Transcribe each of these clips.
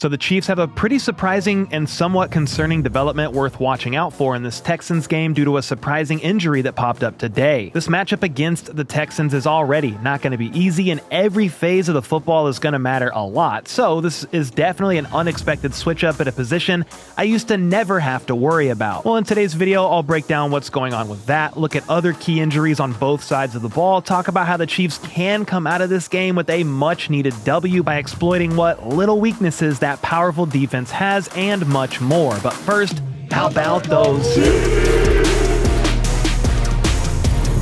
So the Chiefs have a pretty surprising and somewhat concerning development worth watching out for in this Texans game due to a surprising injury that popped up today. This matchup against the Texans is already not going to be easy, and every phase of the football is going to matter a lot. So this is definitely an unexpected switch up at a position I used to never have to worry about. Well, in today's video, I'll break down what's going on with that, look at other key injuries on both sides of the ball, talk about how the Chiefs can come out of this game with a much needed W by exploiting what little weaknesses that powerful defense has, and much more. But first, how about those?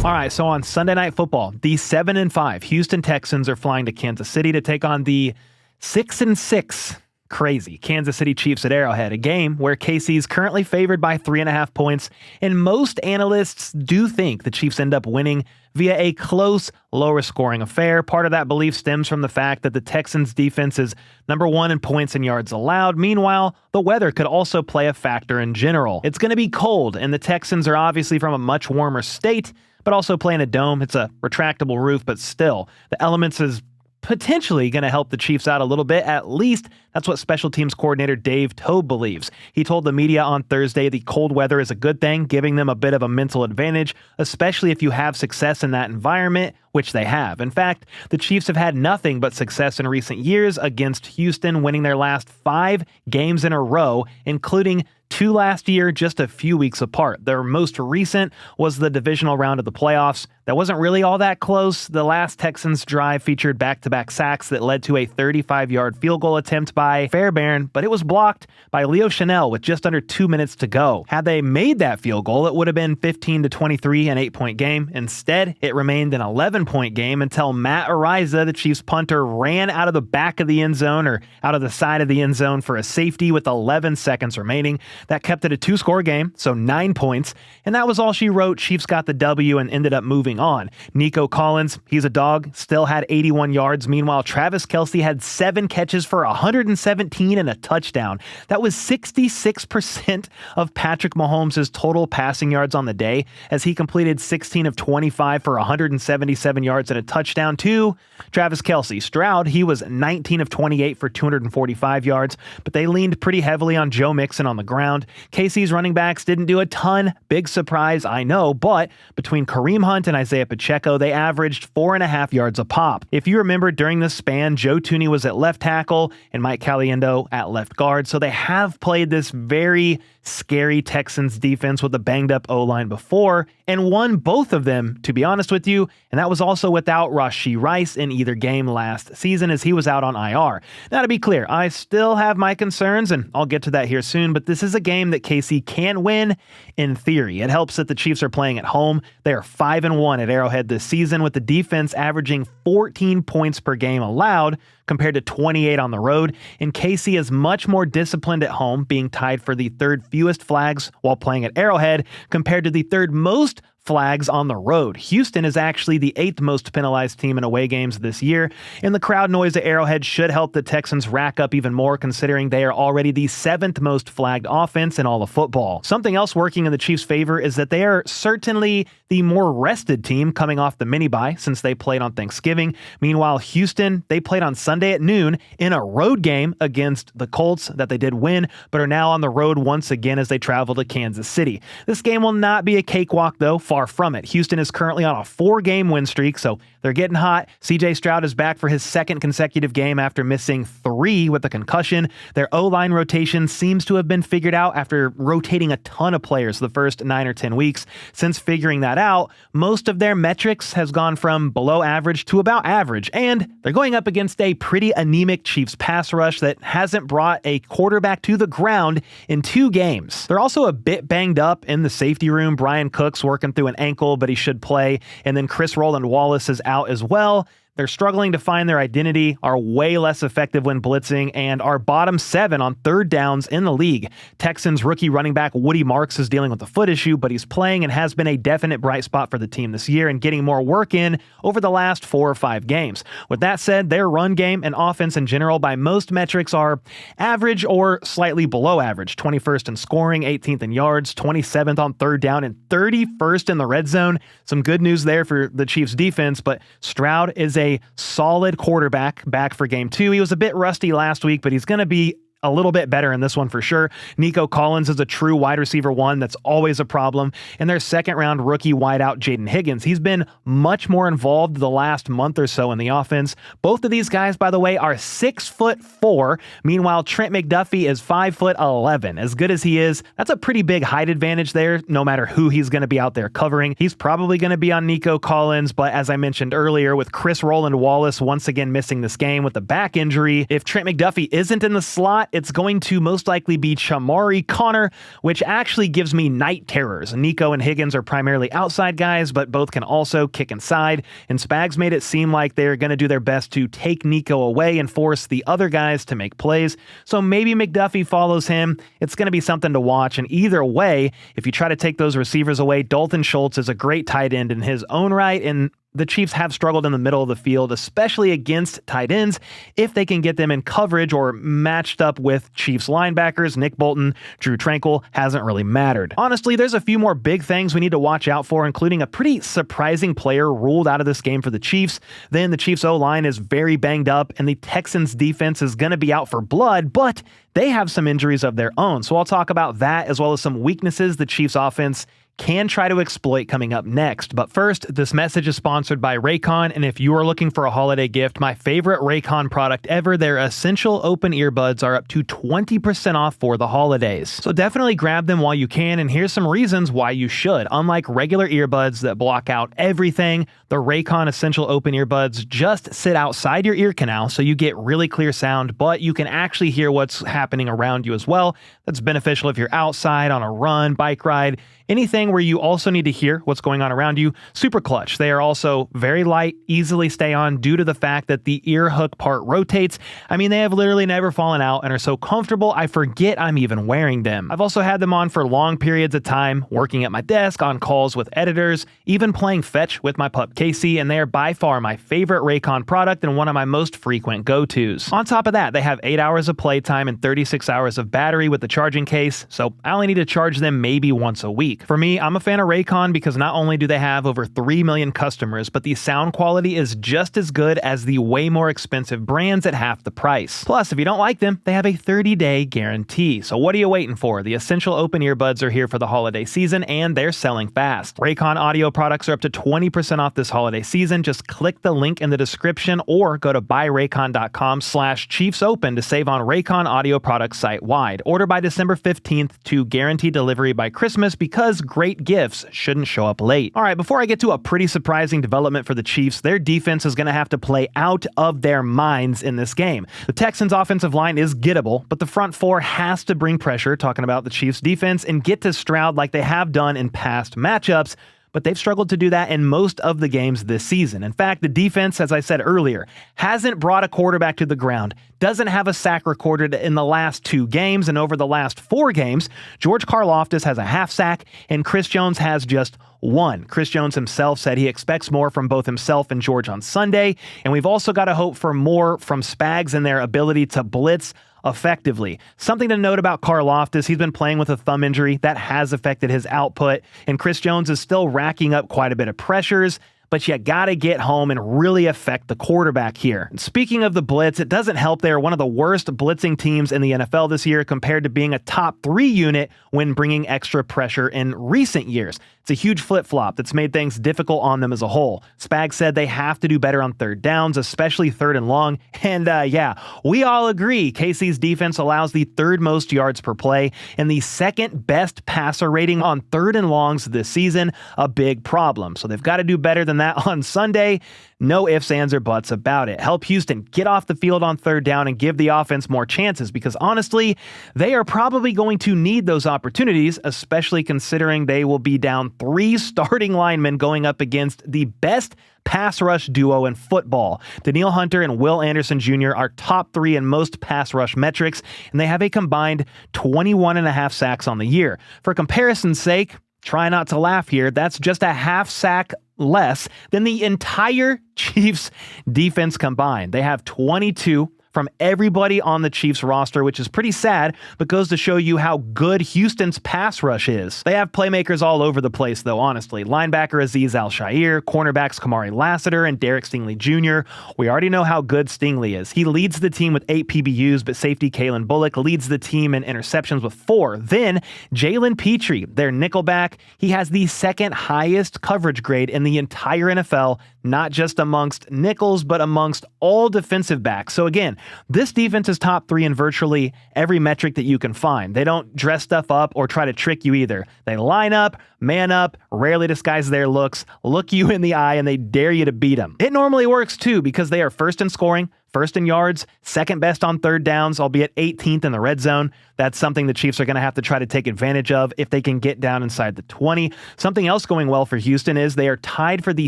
All right, so on Sunday Night Football, the 7-5 Houston Texans are flying to Kansas City to take on the 6-6 crazy Kansas City Chiefs at Arrowhead, a game where KC is currently favored by 3.5 points, and most analysts do think the Chiefs end up winning via a close, lower scoring affair. Part of that belief stems from the fact that the Texans defense is number 1 in points and yards allowed. Meanwhile, the weather could also play a factor in general. It's going to be cold, and the Texans are obviously from a much warmer state, but also playing a dome. It's a retractable roof, but still, the elements is potentially going to help the Chiefs out a little bit. At least that's what special teams coordinator Dave Tobe believes. He told the media on Thursday the cold weather is a good thing, giving them a bit of a mental advantage, especially if you have success in that environment, which they have. In fact, the Chiefs have had nothing but success in recent years against Houston, winning their last 5 games in a row, including 2 last year, just a few weeks apart. Their most recent was the divisional round of the playoffs. That wasn't really all that close. The last Texans drive featured back-to-back sacks that led to a 35-yard field goal attempt by Fairbairn, but it was blocked by Leo Chanel with just under 2 minutes to go. Had they made that field goal, it would have been 15-23, an 8-point game. Instead, it remained an 11-point game until Matt Ariza, the Chiefs punter, ran out of the back of the end zone or out of the side of the end zone for a safety with 11 seconds remaining. That kept it a 2-score game, so 9 points, and that was all she wrote. Chiefs got the W and ended up moving on. Nico Collins, he's a dog, still had 81 yards. Meanwhile, Travis Kelce had 7 catches for 117 and a touchdown. That was 66% of Patrick Mahomes' total passing yards on the day, as he completed 16 of 25 for 177 yards and a touchdown to Travis Kelce. Stroud, he was 19 of 28 for 245 yards, but they leaned pretty heavily on Joe Mixon on the ground. KC's running backs didn't do a ton. Big surprise, I know, but between Kareem Hunt and Isaiah Pacheco, they averaged 4.5 yards a pop. If you remember, during this span, Joe Thuney was at left tackle and Mike Caliendo at left guard, so they have played this very scary Texans defense with a banged-up O-line before, and won both of them, to be honest with you, and that was also without Rashee Rice in either game last season, as he was out on IR. Now, to be clear, I still have my concerns, and I'll get to that here soon, but this is a game that KC can win in theory. It helps that the Chiefs are playing at home. They are 5-1 at Arrowhead this season, with the defense averaging 14 points per game allowed compared to 28 on the road, and KC is much more disciplined at home, being tied for the 3rd fewest flags while playing at Arrowhead compared to the 3rd most flags on the road. Houston is actually the 8th most penalized team in away games this year, and the crowd noise at Arrowhead should help the Texans rack up even more, considering they are already the 7th most flagged offense in all of football. Something else working in the Chiefs' favor is that they are certainly the more rested team coming off the mini-bye since they played on Thanksgiving. Meanwhile, Houston, they played on Sunday at noon in a road game against the Colts that they did win, but are now on the road once again as they travel to Kansas City. This game will not be a cakewalk, though. Far from it. Houston is currently on a 4-game win streak, so they're getting hot. CJ Stroud is back for his 2nd consecutive game after missing 3 with a concussion. Their O-line rotation seems to have been figured out after rotating a ton of players the first 9 or 10 weeks. Since figuring that out, most of their metrics has gone from below average to about average, and they're going up against a pretty anemic Chiefs pass rush that hasn't brought a quarterback to the ground in 2 games. They're also a bit banged up in the safety room. Brian Cook's working through an ankle, but he should play. And then Chris Roland Wallace is out as well. They're struggling to find their identity, are way less effective when blitzing, and are bottom 7 on 3rd downs in the league. Texans rookie running back Woody Marks is dealing with a foot issue, but he's playing and has been a definite bright spot for the team this year and getting more work in over the last 4 or 5 games. With that said, their run game and offense in general by most metrics are average or slightly below average. 21st in scoring, 18th in yards, 27th on 3rd down, and 31st in the red zone. Some good news there for the Chiefs defense, but Stroud is a solid quarterback back for game 2. He was a bit rusty last week, but he's going to be a little bit better in this one for sure. Nico Collins is a true wide receiver one. That's always a problem. And their second-round rookie wideout, Jaden Higgins, he's been much more involved the last month or so in the offense. Both of these guys, by the way, are 6'4". Meanwhile, Trent McDuffie is 5'11". As good as he is, that's a pretty big height advantage there, no matter who he's going to be out there covering. He's probably going to be on Nico Collins, but as I mentioned earlier, with Chris Roland Wallace once again missing this game with a back injury, if Trent McDuffie isn't in the slot, it's going to most likely be Chamari Connor, which actually gives me night terrors. Nico and Higgins are primarily outside guys, but both can also kick inside, and Spags made it seem like they're going to do their best to take Nico away and force the other guys to make plays. So maybe McDuffie follows him. It's going to be something to watch, and either way, if you try to take those receivers away, Dalton Schultz is a great tight end in his own right, and the Chiefs have struggled in the middle of the field, especially against tight ends, if they can get them in coverage or matched up with Chiefs linebackers. Nick Bolton, Drew Tranquil hasn't really mattered. Honestly, there's a few more big things we need to watch out for, including a pretty surprising player ruled out of this game for the Chiefs. Then the Chiefs O-line is very banged up, and the Texans defense is going to be out for blood, but they have some injuries of their own. So I'll talk about that as well as some weaknesses the Chiefs offense can try to exploit coming up next. But first, this message is sponsored by Raycon, and if you are looking for a holiday gift, my favorite Raycon product ever, their Essential Open Earbuds are up to 20% off for the holidays. So definitely grab them while you can, and here's some reasons why you should. Unlike regular earbuds that block out everything, the Raycon Essential Open Earbuds just sit outside your ear canal, so you get really clear sound, but you can actually hear what's happening around you as well. That's beneficial if you're outside, on a run, bike ride, anything where you also need to hear what's going on around you. Super clutch. They are also very light, easily stay on due to the fact that the ear hook part rotates. I mean, they have literally never fallen out and are so comfortable, I forget I'm even wearing them. I've also had them on for long periods of time, working at my desk, on calls with editors, even playing fetch with my pup Casey, and they are by far my favorite Raycon product and one of my most frequent go-tos. On top of that, they have 8 hours of playtime and 36 hours of battery with the charging case, so I only need to charge them maybe once a week. For me, I'm a fan of Raycon because not only do they have over 3 million customers, but the sound quality is just as good as the way more expensive brands at half the price. Plus, if you don't like them, they have a 30-day guarantee. So what are you waiting for? The Essential Open Earbuds are here for the holiday season, and they're selling fast. Raycon audio products are up to 20% off this holiday season. Just click the link in the description or go to buyraycon.com/ChiefsOpen to save on Raycon audio products site-wide. Order by December 15th to guarantee delivery by Christmas because great gifts shouldn't show up late. All right, before I get to a pretty surprising development for the Chiefs, their defense is going to have to play out of their minds in this game. The Texans' offensive line is gettable, but the front four has to bring pressure, talking about the Chiefs' defense, and get to Stroud like they have done in past matchups, but they've struggled to do that in most of the games this season. In fact, the defense, as I said earlier, hasn't brought a quarterback to the ground, doesn't have a sack recorded in the last 2 games, and over the last 4 games, George Karlaftis has a half sack, and Chris Jones has just 1. Chris Jones himself said he expects more from both himself and George on Sunday, and we've also got to hope for more from Spags and their ability to blitz effectively. Something to note about Karlaftis, he's been playing with a thumb injury that has affected his output, and Chris Jones is still racking up quite a bit of pressures, but you gotta get home and really affect the quarterback here. And speaking of the blitz, it doesn't help they are one of the worst blitzing teams in the NFL this year compared to being a top 3 unit when bringing extra pressure in recent years. It's a huge flip-flop that's made things difficult on them as a whole. Spags said they have to do better on third downs, especially third and long. And yeah, we all agree KC's defense allows the 3rd most yards per play and the 2nd best passer rating on third and longs this season, a big problem. So they've got to do better than that on Sunday. No ifs, ands, or buts about it. Help Houston get off the field on third down and give the offense more chances because honestly, they are probably going to need those opportunities, especially considering they will be down 3 starting linemen going up against the best pass rush duo in football. Danielle Hunter and Will Anderson Jr. are top 3 in most pass rush metrics, and they have a combined 21.5 sacks on the year. For comparison's sake, try not to laugh here, that's just a half sack less than the entire Chiefs defense combined. They have 22 from everybody on the Chiefs roster, which is pretty sad, but goes to show you how good Houston's pass rush is. They have playmakers all over the place, though, honestly. Linebacker Azeez Al-Shaair, cornerbacks Kamari Lassiter and Derek Stingley Jr. We already know how good Stingley is. He leads the team with 8 PBUs, but safety Kalen Bullock leads the team in interceptions with 4. Then Jalen Petrie, their nickelback, he has the second highest coverage grade in the entire NFL, not just amongst nickels, but amongst all defensive backs. So again, this defense is top 3 in virtually every metric that you can find. They don't dress stuff up or try to trick you either. They line up, man up, rarely disguise their looks, look you in the eye, and they dare you to beat them. It normally works too because they are first in scoring, first in yards, second best on third downs, albeit 18th in the red zone. That's something the Chiefs are going to have to try to take advantage of if they can get down inside the 20. Something else going well for Houston is they are tied for the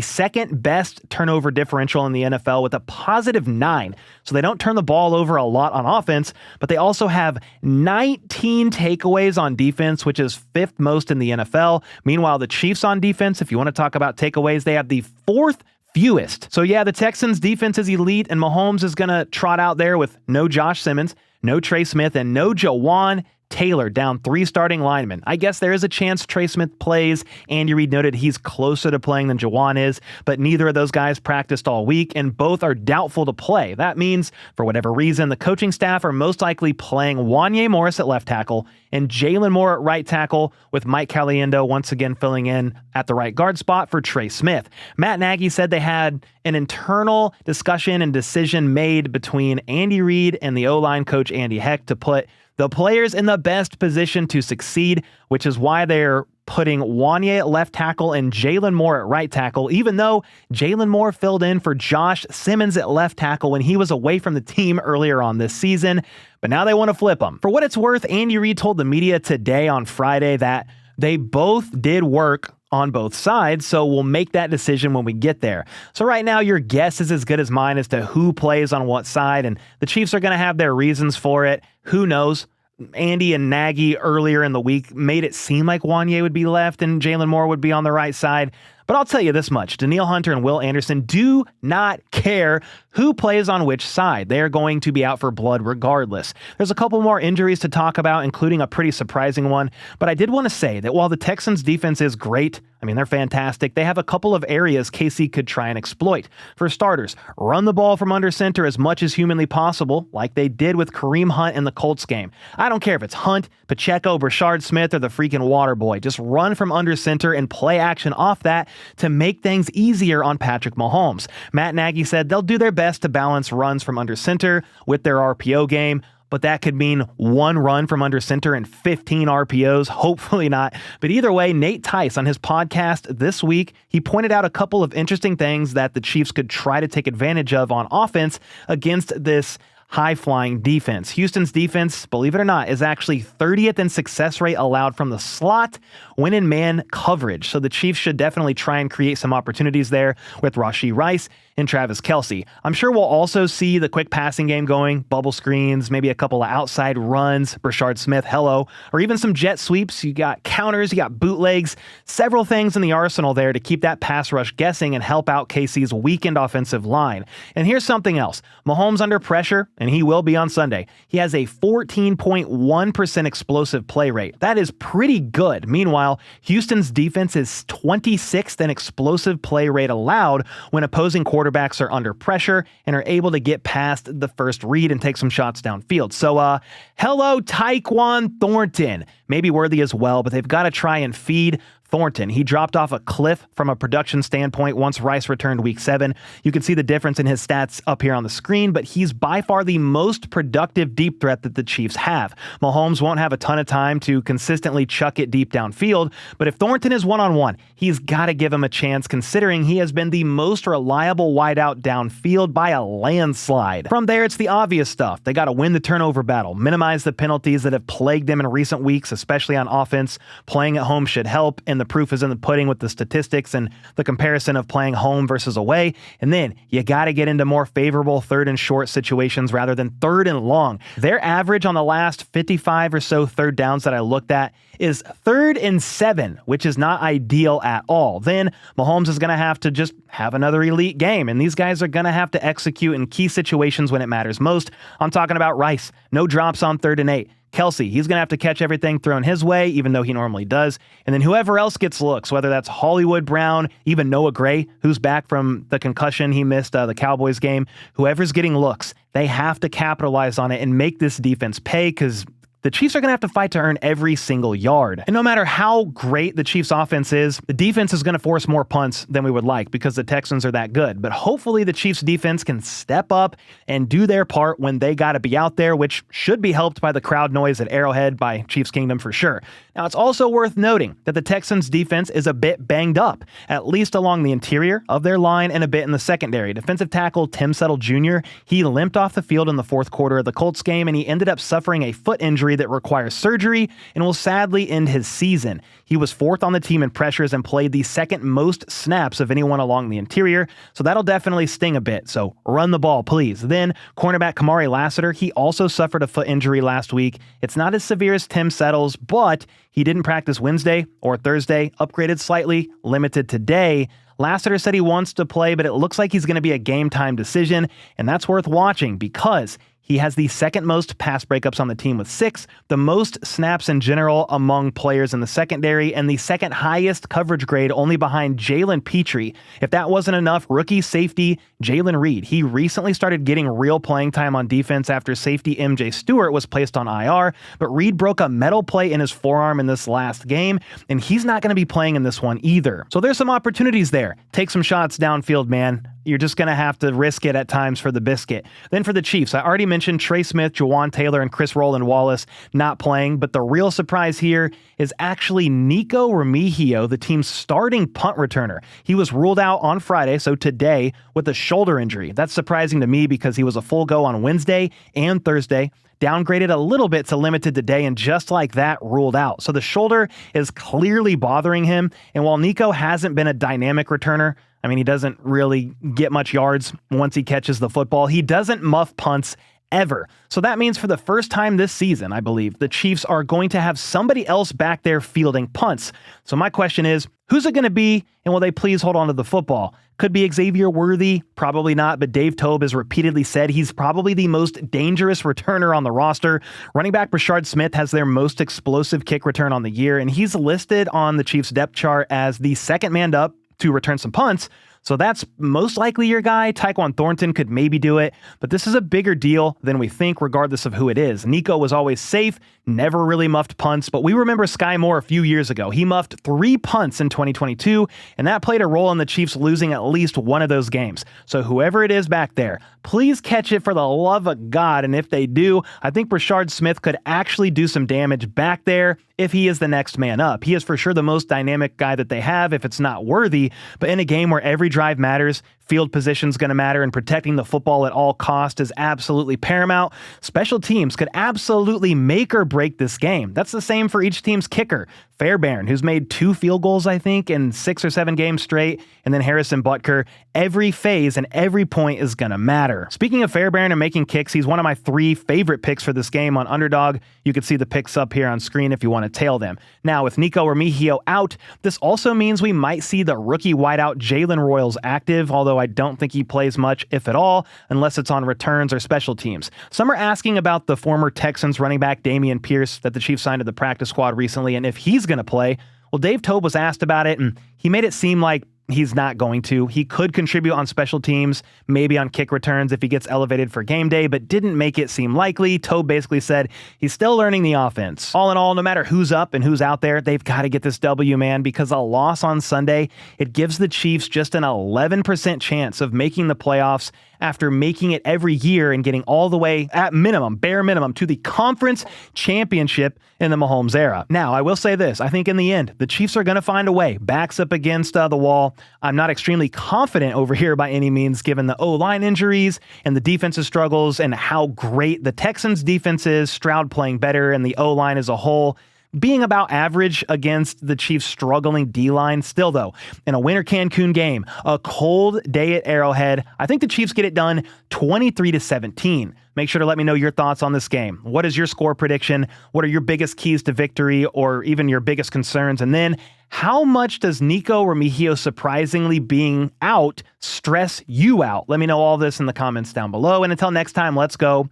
second best turnover differential in the NFL with a positive 9. So they don't turn the ball over a lot on offense, but they also have 19 takeaways on defense, which is 5th most in the NFL. Meanwhile, the Chiefs on defense, if you want to talk about takeaways, they have the 4th fewest. So yeah, the Texans defense is elite, and Mahomes is going to trot out there with no Josh Simmons, no Trey Smith, and no Jawan Taylor, down 3 starting linemen. I guess there is a chance Trey Smith plays. Andy Reid noted he's closer to playing than Jawan is, but neither of those guys practiced all week, and both are doubtful to play. That means, for whatever reason, the coaching staff are most likely playing Wanya Morris at left tackle and Jalen Moore at right tackle, with Mike Caliendo once again filling in at the right guard spot for Trey Smith. Matt Nagy said they had an internal discussion and decision made between Andy Reid and the O-line coach Andy Heck to put the players in the best position to succeed, which is why they're putting Wanya at left tackle and Jalen Moore at right tackle, even though Jalen Moore filled in for Josh Simmons at left tackle when he was away from the team earlier on this season. But now they want to flip him. For what it's worth, Andy Reid told the media today on Friday that they both did work on both sides, so we'll make that decision when we get there. So right now, your guess is as good as mine as to who plays on what side, and the Chiefs are going to have their reasons for it. Who knows? Andy and Nagy earlier in the week made it seem like Wanya would be left and Jalen Moore would be on the right side. But I'll tell you this much, Danielle Hunter and Will Anderson do not care who plays on which side. They are going to be out for blood regardless. There's a couple more injuries to talk about, including a pretty surprising one. But I did want to say that while the Texans defense is great, I mean, they're fantastic, they have a couple of areas KC could try and exploit. For starters, run the ball from under center as much as humanly possible, like they did with Kareem Hunt in the Colts game. I don't care if it's Hunt, Pacheco, Brashard Smith, or the freaking water boy. Just run from under center and play action off that to make things easier on Patrick Mahomes. Matt Nagy said they'll do their best to balance runs from under center with their RPO game, but that could mean 1 run from under center and 15 RPOs. Hopefully not. But either way, Nate Tice on his podcast this week, he pointed out a couple of interesting things that the Chiefs could try to take advantage of on offense against this high-flying defense. Houston's defense, believe it or not, is actually 30th in success rate allowed from the slot when in man coverage. So the Chiefs should definitely try and create some opportunities there with Rashee Rice and Travis Kelce. I'm sure we'll also see the quick passing game going, bubble screens, maybe a couple of outside runs, Brashard Smith, hello, or even some jet sweeps. You got counters, you got bootlegs, several things in the arsenal there to keep that pass rush guessing and help out KC's weakened offensive line. And here's something else. Mahomes under pressure, and he will be on Sunday. He has a 14.1% explosive play rate. That is pretty good. Meanwhile, Houston's defense is 26th in explosive play rate allowed when opposing quarterbacks are under pressure and are able to get past the first read and take some shots downfield. So, hello, Tyquan Thornton. Maybe worthy as well, but they've got to try and feed Thornton. He dropped off a cliff from a production standpoint once Rice returned week 7. You can see the difference in his stats up here on the screen, but he's by far the most productive deep threat that the Chiefs have. Mahomes won't have a ton of time to consistently chuck it deep downfield, but if Thornton is one-on-one, he's got to give him a chance considering he has been the most reliable wideout downfield by a landslide. From there, it's the obvious stuff. They got to win the turnover battle, minimize the penalties that have plagued them in recent weeks, especially on offense. Playing at home should help, and and the proof is in the pudding with the statistics and the comparison of playing home versus away. And then you got to get into more favorable third and short situations rather than third and long. Their average on the last 55 or so third downs that I looked at is 3rd and 7, which is not ideal at all. Then Mahomes is going to have to just have another elite game, and these guys are going to have to execute in key situations when it matters most. I'm talking about Rice. No drops on 3rd and 8. Kelsey, he's going to have to catch everything thrown his way, even though he normally does. And then whoever else gets looks, whether that's Hollywood Brown, even Noah Gray, who's back from the concussion he missed the Cowboys game, whoever's getting looks, they have to capitalize on it and make this defense pay, because the Chiefs are going to have to fight to earn every single yard. And no matter how great the Chiefs offense is, the defense is going to force more punts than we would like because the Texans are that good. But hopefully the Chiefs defense can step up and do their part when they got to be out there, which should be helped by the crowd noise at Arrowhead by Chiefs Kingdom for sure. Now, it's also worth noting that the Texans defense is a bit banged up, at least along the interior of their line and a bit in the secondary. Defensive tackle Tim Settle Jr., he limped off the field in the fourth quarter of the Colts game, and he ended up suffering a foot injury that requires surgery and will sadly end his season. He was 4th on the team in pressures and played the 2nd most snaps of anyone along the interior, so that'll definitely sting a bit, so run the ball, please. Then, cornerback Kamari Lassiter, he also suffered a foot injury last week. It's not as severe as Tim Settle's, but he didn't practice Wednesday or Thursday, upgraded slightly, limited today. Lassiter said he wants to play, but it looks like he's going to be a game-time decision, and that's worth watching because he has the 2nd most pass breakups on the team with 6, the most snaps in general among players in the secondary, and the 2nd highest coverage grade only behind Jalen Petrie. If that wasn't enough, rookie safety Jalen Reed. He recently started getting real playing time on defense after safety MJ Stewart was placed on IR, but Reed broke a metal plate in his forearm in this last game, and he's not going to be playing in this one either. So there's some opportunities there. Take some shots downfield, man. You're just going to have to risk it at times for the biscuit. Then for the Chiefs, I already mentioned Trey Smith, Jawan Taylor, and Chris Roland Wallace not playing, but the real surprise here is actually Nico Remigio, the team's starting punt returner. He was ruled out on Friday, so today, with a shoulder injury. That's surprising to me because he was a full go on Wednesday and Thursday, downgraded a little bit to limited today, and just like that, ruled out. So the shoulder is clearly bothering him, and while Nico hasn't been a dynamic returner, I mean, he doesn't really get much yards once he catches the football. He doesn't muff punts ever. So that means for the first time this season, I believe, the Chiefs are going to have somebody else back there fielding punts. So my question is, who's it going to be, and will they please hold on to the football? Could be Xavier Worthy, probably not, but Dave Toub has repeatedly said he's probably the most dangerous returner on the roster. Running back Brashard Smith has their most explosive kick return on the year, and he's listed on the Chiefs depth chart as the 2nd man up to return some punts. So that's most likely your guy. Tyquan Thornton could maybe do it, but this is a bigger deal than we think regardless of who it is. Nico was always safe, never really muffed punts, but we remember Sky Moore a few years ago. He muffed 3 punts in 2022, and that played a role in the Chiefs losing at least one of those games. So whoever it is back there, please catch it for the love of God, and if they do, I think Brashard Smith could actually do some damage back there if he is the next man up. He is for sure the most dynamic guy that they have if it's not Worthy, but in a game where every drive matters, field position's going to matter, and protecting the football at all cost is absolutely paramount. Special teams could absolutely make or break this game. That's the same for each team's kicker, Fairbairn, who's made 2 field goals, I think, in 6 or 7 games straight, and then Harrison Butker. Every phase and every point is going to matter. Speaking of Fairbairn and making kicks, he's one of my 3 favorite picks for this game on Underdog. You can see the picks up here on screen if you want to tail them. Now, with Nico Remigio out, this also means we might see the rookie wideout Jalen Royals active, although I don't think he plays much, if at all, unless it's on returns or special teams. Some are asking about the former Texans running back Dameon Pierce that the Chiefs signed to the practice squad recently, and if he's going to play. Well, Dave Toub was asked about it, and he made it seem like he's not going to. He could contribute on special teams, maybe on kick returns if he gets elevated for game day, but didn't make it seem likely. Toub basically said he's still learning the offense. All in all, no matter who's up and who's out there, they've got to get this W, man, because a loss on Sunday, it gives the Chiefs just an 11% chance of making the playoffs after making it every year and getting all the way, at minimum, bare minimum, to the conference championship in the Mahomes era. Now, I will say this. I think in the end, the Chiefs are going to find a way. Backs up against the wall. I'm not extremely confident over here by any means, given the O-line injuries and the defensive struggles and how great the Texans defense is, Stroud playing better, and the O-line as a whole. being about average against the Chiefs' struggling D-line. Still, though, in a winter Cancun game, a cold day at Arrowhead, I think the Chiefs get it done 23-17. Make sure to let me know your thoughts on this game. What is your score prediction? What are your biggest keys to victory or even your biggest concerns? And then how much does Nico Remigio surprisingly being out stress you out? Let me know all this in the comments down below. And until next time, let's go.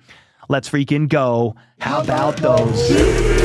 Let's freaking go. How about those?